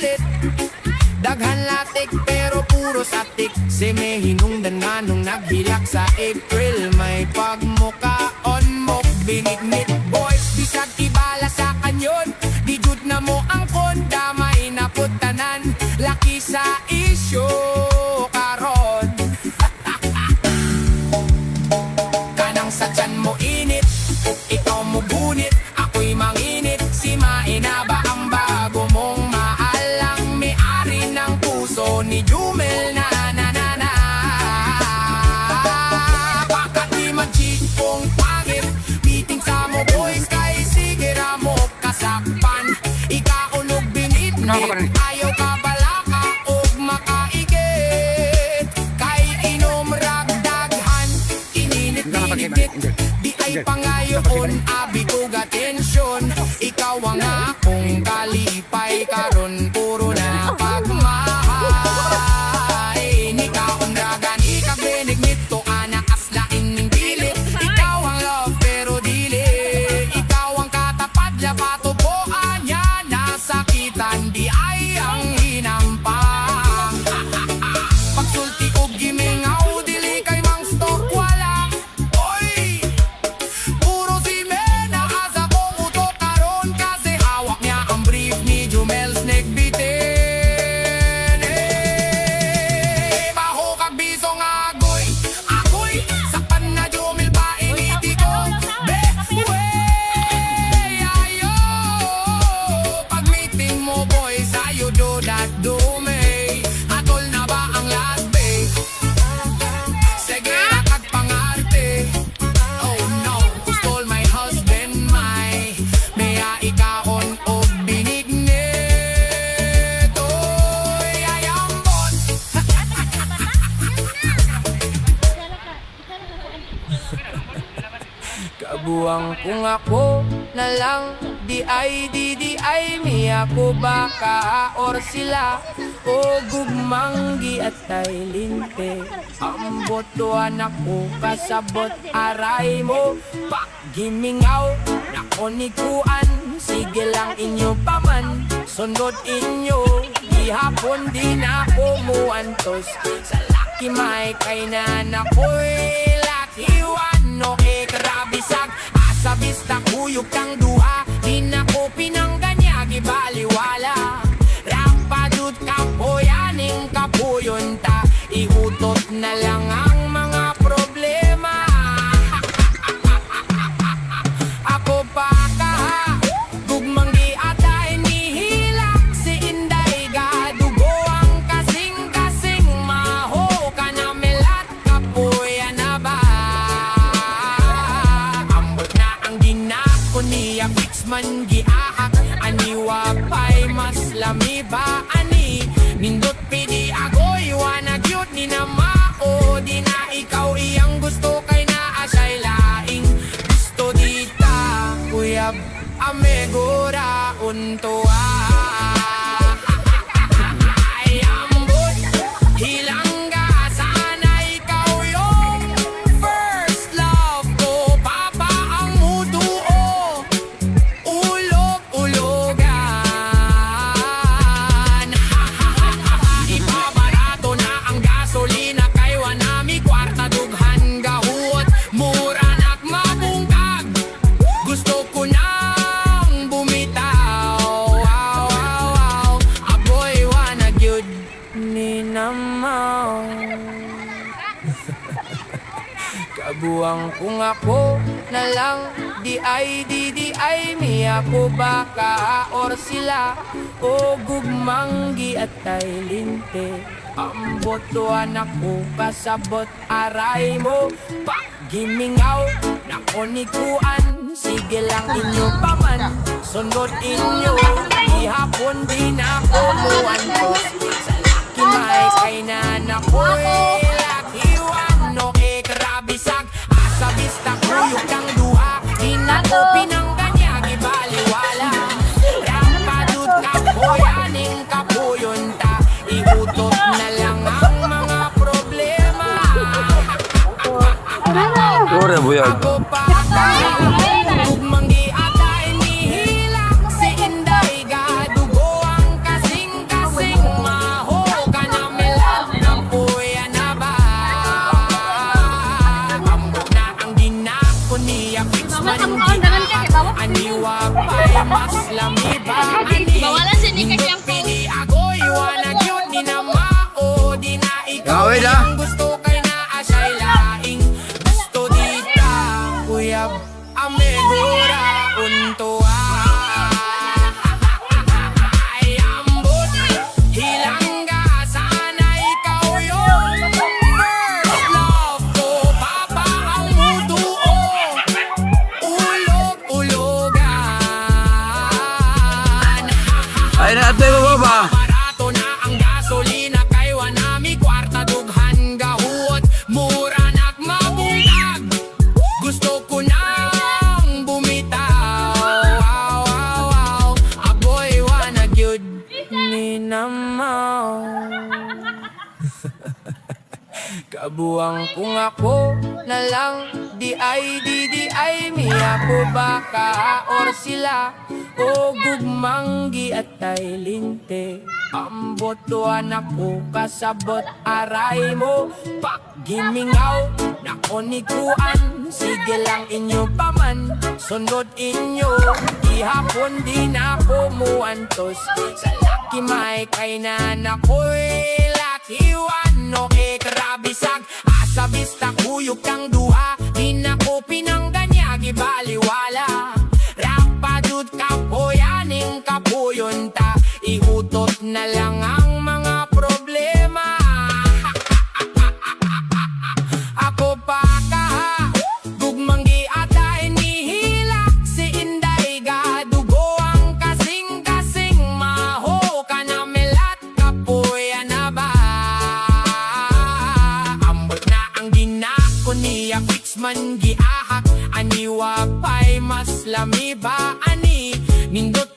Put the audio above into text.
pilit. Daghan latik pero puro satik. Si may hinungdan nga nung naghilak sa April. May pagmukaon mo binignit boys. Bisag ibala sa kanyon. Di jud na mo ang konda. May naputanan. Laki sa isyo karon. Kanang sa tiyan mo init. Ikaw mo gunit. Ako'y manginit. Si mainaba ang bago mong maalang may-ari ng puso ni Jumel na na na na. Bakit di mag-cheat kong pangit? Meeting sa mo boys kay sige ra mo kasakpan. Ikaunog binit ayaw ka balaka og makaigit. Kay inom ragdaghan ininit binibit. Di ay pangayoon abi ko atensyon. Ikaw ang akong kalipay karon puro na pagmahay. Nikaon ragan ikagbenig nito anak aslain ning pilit. Ikaw ang love pero dili. Ikaw ang katapad lapatubuan niya. Nasakitan di ay ang hinampang. Pagsulti og gimingaw dili kay mang stok wala. Oy, puro si Mena asa kong utok karon kasi hawak niya ang brief ni Jumel Snake bitin. Baho kag biso nga agoy. Ako'y sakpan na Jumel ba initi ko. Be, wey, ayo. Pag meeting mo boys ayo do that do me. Atol na ba ang last day? Sige kag pangarte. Oh no, who stole my husband, my Maya ikaon og binignit. Oy, ayambot. Kabuang kung ako na lang. Di ay mi ako baka or sila. O gugmanggi at tay linte. Ambot doan ako kasabot aray mo. Paggimingaw na konikuan. Sige lang inyo paman. Sundot inyo. Di hapon din ako muantos. Sa laki may kainan ako'y laki wano e karabisag. Asa bista kuyog kang duha. Di na ko pinangganya gibaliwala. Rapadut kapoyaning kapuyon ta. Iutot na lang ang mga problema. Ako pa ka gugmanggi atay nihilak. Si Inday gadugo ang kasing-kasing. Maho ka na melat kapuyan na ba. Ambot na ang ginako niya fix man giahak. Aniwa pa'y mas lami ba ani. Nindot pidi agoy wanag yun ni na mao. Di na ikaw iyang gusto kay na asay laing. Gusto dita kuyab amegura untua. Ay ambot hilangga sana ikaw yung first love ko. Papa ang muduo ulog-ulogan. Ipabarato na ang gasolina kay wanami kwarta dughan gahuot. Mura nak mabungkag. Gusto ko nang bumitaw. Wow, wow, wow. Aboy wanag yun ni namaw. Kabuang kung ako na lang. Di ay mi ako baka or sila. O gugmanggi at tay linte. Ambot doan ako kasabot aray mo. Paggimingaw na konikuan. Sige lang inyo paman. Sundot inyo. Ihapon din ako muantos. Sa laki may kainan ako'y laki wano e karabisag. Asa bista kuyog kang duha. Di na ko pinangganya gibaliwala. Rapadut kapoyaning kapuyon ta. Iutot na lang ang mga problema. Ore buyag. Ako pa gugmanggi atay nihilak. Si Inday gadugo ang kasing Ay na atoy mo ba? Barato na ang gasolina kay wanami kwarta dughan gahuot mura nagmabungag. Gusto ko nang bumitaw. Wow, wow, wow. Aboy wanna gyud ni namaw. Kabuang kung ako na lang di ay mi ako baka or sila o gugmanggi at tay linte. Ambot tuan ako kasabot aray mo paggimingaw na konikuan. Sige lang inyo paman sundot inyo ihapon din ako muantos sa laki may kainan ako'y lakiwan no ekrabisag asa bista kuyog kang duha di na ko pinangganyagi baliwala rapadud kapoyaning kapuyon ta iutot na lang ang mga problema. Ako pa ka gugmanggi atay nihilak si Inday gadugo ang kasing-kasing maho ka na melat kapuya na ba ambot na ang ginako niya fix man giahak aniwa pa'y mas lami ba ani nindot